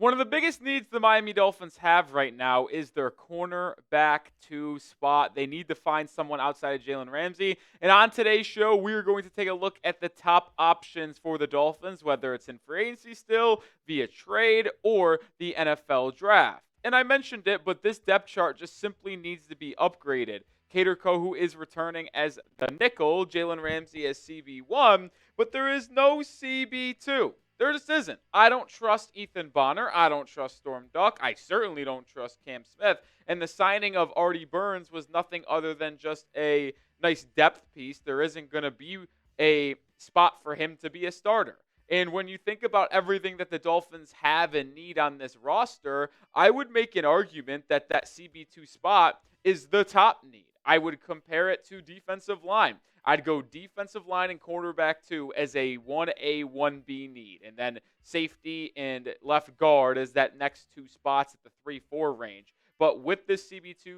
One of the biggest needs the Miami Dolphins have right now is their cornerback 2 spot. They need to find someone outside of Jalen Ramsey. And on today's show, we're going to take a look at the top options for the Dolphins, whether it's in free agency still, via trade, or the NFL draft. And I mentioned it, but this depth chart just simply needs to be upgraded. Kader Kohou is returning as the nickel, Jalen Ramsey as CB1, but there is no CB2. There just isn't. I don't trust Ethan Bonner. I don't trust Storm Duck. I certainly don't trust Cam Smith. And the signing of Artie Burns was nothing other than just a nice depth piece. There isn't going to be a spot for him to be a starter. And when you think about everything that the Dolphins have and need on this roster, I would make an argument that that CB2 spot is the top need. I would compare it to defensive line. I'd go defensive line and quarterback 2 as a 1A, 1B need. And then safety and left guard as that next 2 spots at the 3-4 range. But with this CB2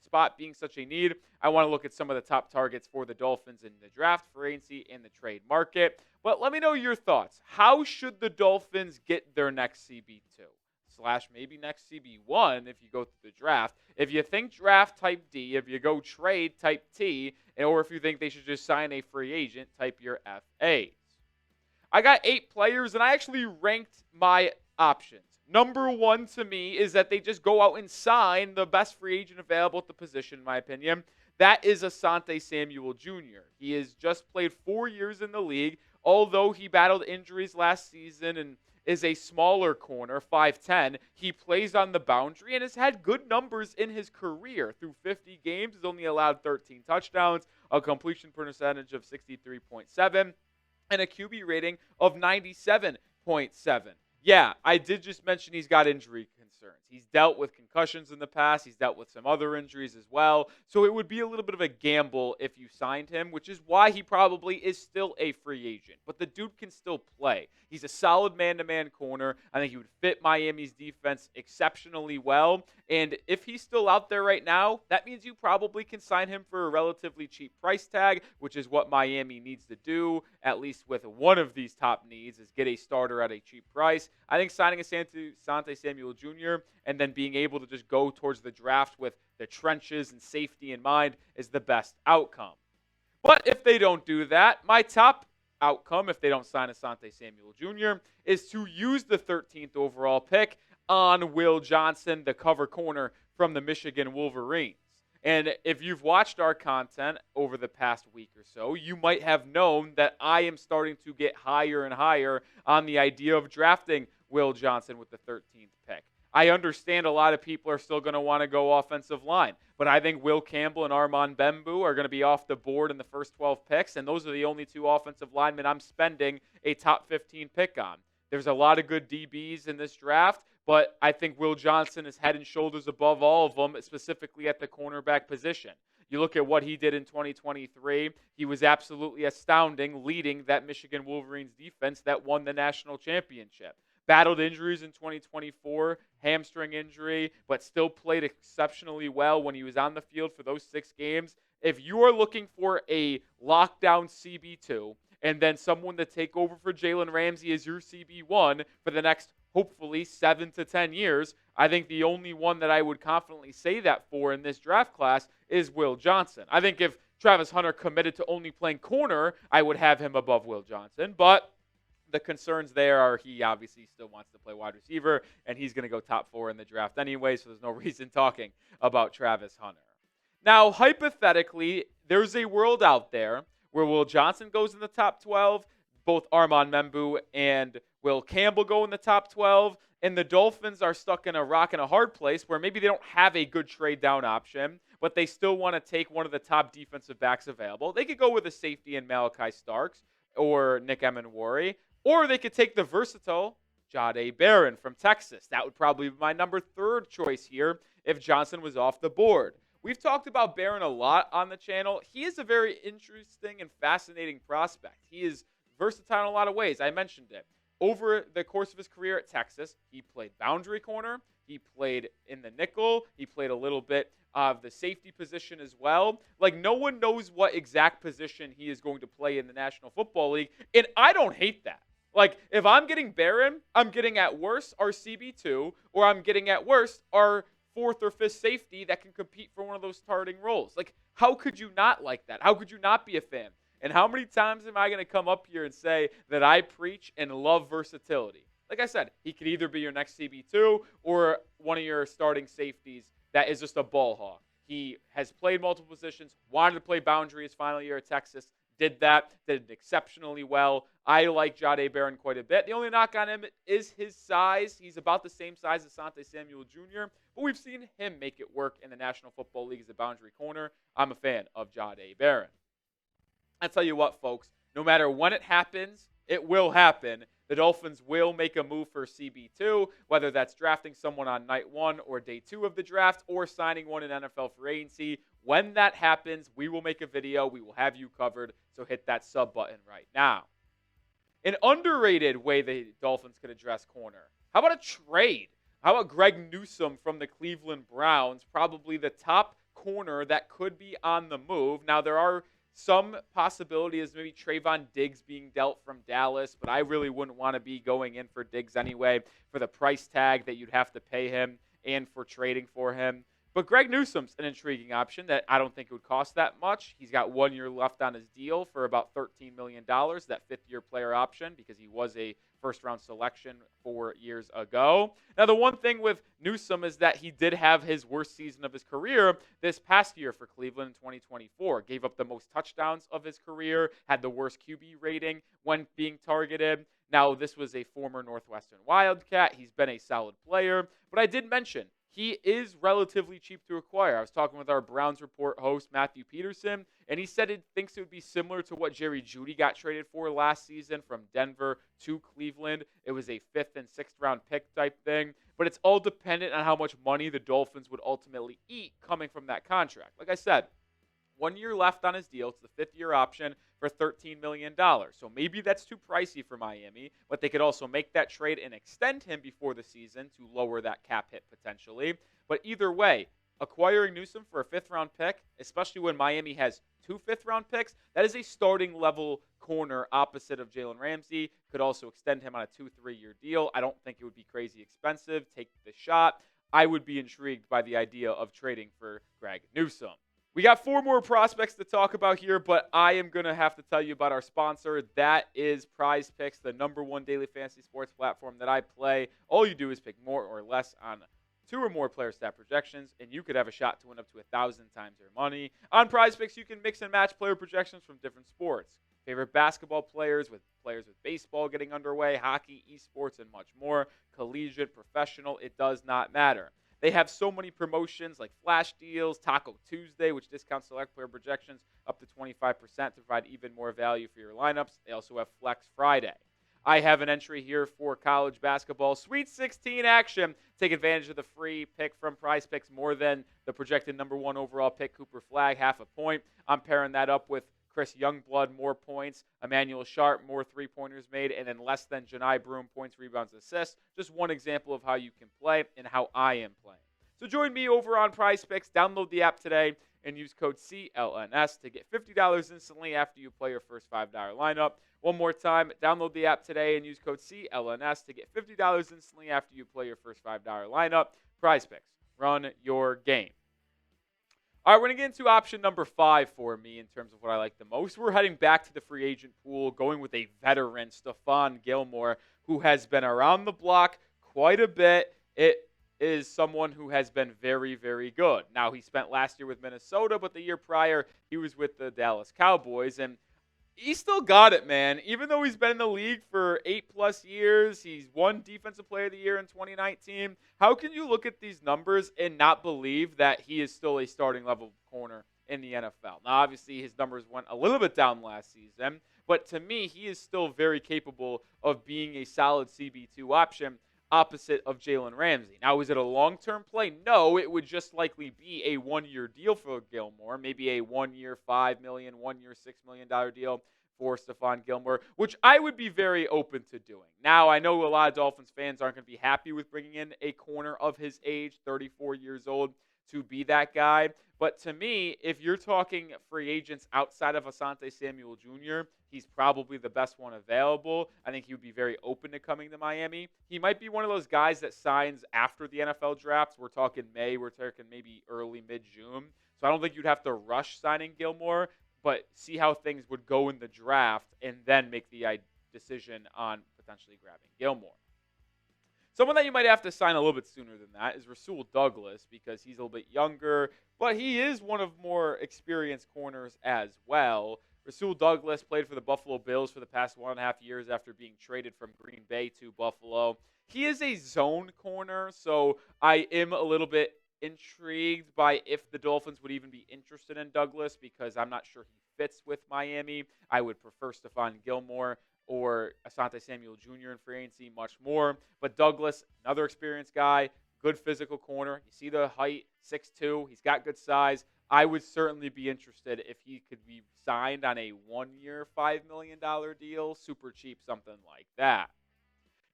spot being such a need, I want to look at some of the top targets for the Dolphins in the draft, free agency, and the trade market. But let me know your thoughts. How should the Dolphins get their next CB2? / maybe next CB1 if you go through the draft. If you think draft, type D. If you go trade, type T. Or if you think they should just sign a free agent, type your FAs. I got 8 players, and I actually ranked my options. Number 1 to me is that they just go out and sign the best free agent available at the position, in my opinion. That is Asante Samuel Jr. He has just played 4 years in the league, although he battled injuries last season and is a smaller corner, 5'10". He plays on the boundary and has had good numbers in his career. Through 50 games, he's only allowed 13 touchdowns, a completion percentage of 63.7, and a QB rating of 97.7. Yeah, I did just mention he's got injury concerns. He's dealt with concussions in the past. He's dealt with some other injuries as well. So it would be a little bit of a gamble if you signed him, which is why he probably is still a free agent. But the dude can still play. He's a solid man-to-man corner. I think he would fit Miami's defense exceptionally well. And if he's still out there right now, that means you probably can sign him for a relatively cheap price tag, which is what Miami needs to do, at least with one of these top needs, is get a starter at a cheap price. I think signing Asante Samuel Jr. and then being able to just go towards the draft with the trenches and safety in mind is the best outcome. But if they don't do that, my top outcome, if they don't sign Asante Samuel Jr., is to use the 13th overall pick on Will Johnson, the cover corner from the Michigan Wolverines. And if you've watched our content over the past week or so, you might have known that I am starting to get higher and higher on the idea of drafting Will Johnson with the 13th pick. I understand a lot of people are still going to want to go offensive line, but I think Will Campbell and Armand Bembou are going to be off the board in the first 12 picks, and those are the only 2 offensive linemen I'm spending a top 15 pick on. There's a lot of good DBs in this draft, but I think Will Johnson is head and shoulders above all of them, specifically at the cornerback position. You look at what he did in 2023, he was absolutely astounding, leading that Michigan Wolverines defense that won the national championship. Battled injuries in 2024, hamstring injury, but still played exceptionally well when he was on the field for those 6 games. If you are looking for a lockdown CB2 and then someone to take over for Jalen Ramsey as your CB1 for the next, hopefully, 7 to 10 years, I think the only one that I would confidently say that for in this draft class is Will Johnson. I think if Travis Hunter committed to only playing corner, I would have him above Will Johnson, but the concerns there are he obviously still wants to play wide receiver, and he's going to go top 4 in the draft anyway, so there's no reason talking about Travis Hunter. Now, hypothetically, there's a world out there where Will Johnson goes in the top 12, both Armand Bembou and Will Campbell go in the top 12, and the Dolphins are stuck in a rock and a hard place where maybe they don't have a good trade down option, but they still want to take one of the top defensive backs available. They could go with a safety in Malachi Starks or Nick Emenwari, or they could take the versatile Jahdae Barron from Texas. That would probably be my number 3rd choice here if Johnson was off the board. We've talked about Barron a lot on the channel. He is a very interesting and fascinating prospect. He is versatile in a lot of ways. I mentioned it. Over the course of his career at Texas, he played boundary corner. He played in the nickel. He played a little bit of the safety position as well. Like, no one knows what exact position he is going to play in the National Football League, and I don't hate that. Like, if I'm getting Barron, I'm getting at worst our CB2, or I'm getting at worst our fourth or fifth safety that can compete for one of those starting roles. Like, how could you not like that? How could you not be a fan? And how many times am I going to come up here and say that I preach and love versatility? Like I said, he could either be your next CB2 or one of your starting safeties that is just a ball hawk. He has played multiple positions, wanted to play boundary his final year at Texas, did it exceptionally well. I like Jahdae Barron quite a bit. The only knock on him is his size. He's about the same size as Asante Samuel Jr., but we've seen him make it work in the National Football League as a boundary corner. I'm a fan of Jahdae Barron. I tell you what, folks, no matter when it happens, it will happen. The Dolphins will make a move for CB2, whether that's drafting someone on night 1 or day 2 of the draft or signing one in NFL free agency. When that happens, we will make a video. We will have you covered, so hit that sub button right now. An underrated way the Dolphins could address corner. How about a trade? How about Greg Newsome from the Cleveland Browns? Probably the top corner that could be on the move. Now, there are some possibility is maybe Trayvon Diggs being dealt from Dallas, but I really wouldn't want to be going in for Diggs anyway for the price tag that you'd have to pay him and for trading for him. But Greg Newsome's an intriguing option that I don't think it would cost that much. He's got 1 year left on his deal for about $13 million, that fifth-year player option, because he was a first-round selection 4 years ago. Now, the one thing with Newsome is that he did have his worst season of his career this past year for Cleveland in 2024. Gave up the most touchdowns of his career, had the worst QB rating when being targeted. Now, this was a former Northwestern Wildcat. He's been a solid player. But I did mention, he is relatively cheap to acquire. I was talking with our Browns Report host, Matthew Peterson, and he said he thinks it would be similar to what Jerry Jeudy got traded for last season from Denver to Cleveland. It was a 5th and 6th round pick type thing, but it's all dependent on how much money the Dolphins would ultimately eat coming from that contract. Like I said, 1 year left on his deal. It's the 5th-year option for $13 million. So maybe that's too pricey for Miami, but they could also make that trade and extend him before the season to lower that cap hit potentially. But either way, acquiring Newsome for a 5th-round pick, especially when Miami has 2 5th-round picks, that is a starting level corner opposite of Jalen Ramsey. Could also extend him on a 2-3-year deal. I don't think it would be crazy expensive. Take the shot. I would be intrigued by the idea of trading for Greg Newsome. We got 4 more prospects to talk about here, but I am going to have to tell you about our sponsor. That is Prize Picks, the #1 daily fantasy sports platform that I play. All you do is pick more or less on 2 or more player stat projections, and you could have a shot to win up to 1,000 times your money. On Prize Picks, you can mix and match player projections from different sports. Favorite basketball players with baseball getting underway, hockey, esports, and much more. Collegiate, professional, it does not matter. They have so many promotions like flash deals, Taco Tuesday, which discounts select player projections up to 25% to provide even more value for your lineups. They also have Flex Friday. I have an entry here for college basketball Sweet 16 action. Take advantage of the free pick from Prize Picks more than the projected #1 overall pick, Cooper Flagg, 0.5 point. I'm pairing that up with Chris Youngblood, more points. Emmanuel Sharp, more 3-pointers made. And then less than Janai Broome, points, rebounds, assists. Just one example of how you can play and how I am playing. So join me over on Prize Picks. Download the app today and use code CLNS to get $50 instantly after you play your first $5 lineup. One more time, download the app today and use code CLNS to get $50 instantly after you play your first $5 lineup. Prize Picks. Run your game. All right, we're going to get into option number 5 for me in terms of what I like the most. We're heading back to the free agent pool, going with a veteran, Stephon Gilmore, who has been around the block quite a bit. It is someone who has been very, very good. Now, he spent last year with Minnesota, but the year prior, he was with the Dallas Cowboys, and he still got it, man. Even though he's been in the league for 8+ years, he's won Defensive Player of the Year in 2019. How can you look at these numbers and not believe that he is still a starting level corner in the NFL? Now, obviously, his numbers went a little bit down last season, but to me, he is still very capable of being a solid CB2 option opposite of Jalen Ramsey. Now, is it a long-term play? No, it would just likely be a 1-year deal for Gilmore, maybe a 1-year $5 million, 1-year $6 million deal for Stephon Gilmore, which I would be very open to doing. Now, I know a lot of Dolphins fans aren't going to be happy with bringing in a corner of his age, 34 years old. to be that guy. But to me, if you're talking free agents outside of Asante Samuel Jr., he's probably the best one available. I think he would be very open to coming to Miami. He might be one of those guys that signs after the NFL drafts. We're talking May. We're talking maybe early, mid-June. So I don't think you'd have to rush signing Gilmore, but see how things would go in the draft and then make the decision on potentially grabbing Gilmore. Someone that you might have to sign a little bit sooner than that is Rasul Douglas because he's a little bit younger, but he is one of more experienced corners as well. Rasul Douglas played for the Buffalo Bills for the past 1.5 years after being traded from Green Bay to Buffalo. He is a zone corner, so I am a little bit intrigued by if the Dolphins would even be interested in Douglas because I'm not sure he fits with Miami. I would prefer Stephon Gilmore or Asante Samuel Jr. in free agency much more. But Douglas, another experienced guy, good physical corner. You see the height, 6'2". He's got good size. I would certainly be interested if he could be signed on a 1-year, $5 million deal, super cheap, something like that.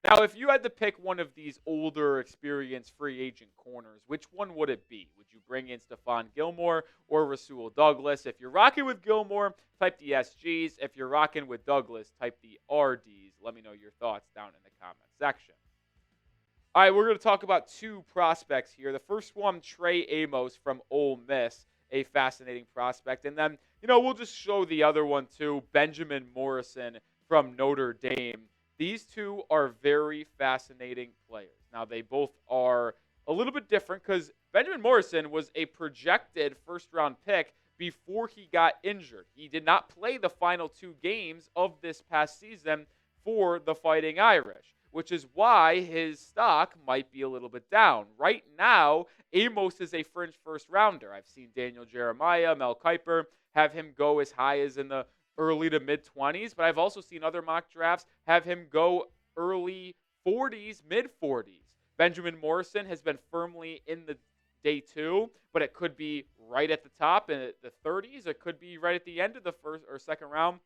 Now, if you had to pick one of these older, experienced free agent corners, which one would it be? Would you bring in Stephon Gilmore or Rasul Douglas? If you're rocking with Gilmore, type the SGs. If you're rocking with Douglas, type the RDs. Let me know your thoughts down in the comment section. All right, we're going to talk about two prospects here. The first one, Trey Amos from Ole Miss, a fascinating prospect. And then, we'll just show the other one too, Benjamin Morrison from Notre Dame. These two are very fascinating players. Now, they both are a little bit different because Benjamin Morrison was a projected first-round pick before he got injured. He did not play the final 2 games of this past season for the Fighting Irish, which is why his stock might be a little bit down. Right now, Amos is a fringe first-rounder. I've seen Daniel Jeremiah, Mel Kiper have him go as high as in the early to mid-20s, but I've also seen other mock drafts have him go early 40s, mid-40s. Benjamin Morrison has been firmly in the day 2, but it could be right at the top in the 30s. It could be right at the end of the first or second round,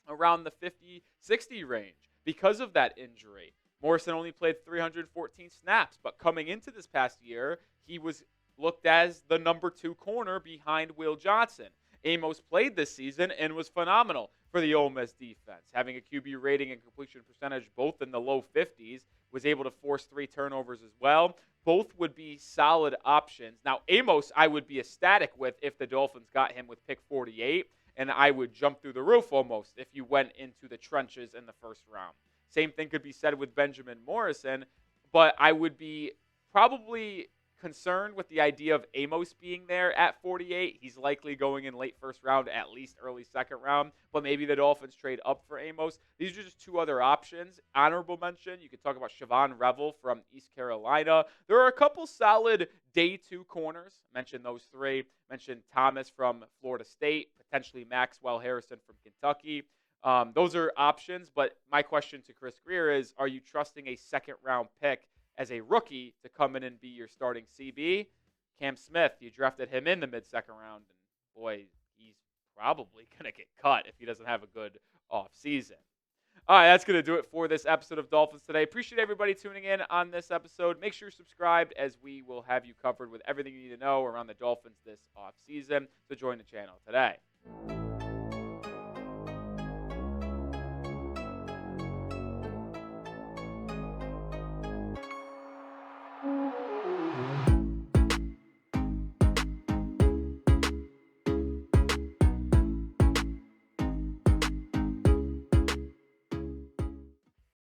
around the 50, 60 range because of that injury. Morrison only played 314 snaps, but coming into this past year, he was looked as the number 2 corner behind Will Johnson. Amos played this season and was phenomenal for the Ole Miss defense, having a QB rating and completion percentage both in the low 50s, was able to force 3 turnovers as well. Both would be solid options. Now, Amos, I would be ecstatic with if the Dolphins got him with pick 48, and I would jump through the roof almost if you went into the trenches in the first round. Same thing could be said with Benjamin Morrison, but I would be probably concerned with the idea of Amos being there at 48. He's likely going in late first round, at least early second round, but maybe the Dolphins trade up for Amos. These are just 2 other options. Honorable mention, you could talk about Siobhan Revel from East Carolina. There are a couple solid day 2 corners. Mentioned those 3. Mentioned Thomas from Florida State, potentially Maxwell Harrison from Kentucky. Those are options, but my question to Chris Grier is, are you trusting a second-round pick as a rookie to come in and be your starting CB? Cam Smith, you drafted him in the mid-second round, and boy, he's probably going to get cut if he doesn't have a good offseason. All right, that's going to do it for this episode of Dolphins Today. Appreciate everybody tuning in on this episode. Make sure you're subscribed as we will have you covered with everything you need to know around the Dolphins this offseason. So join the channel today.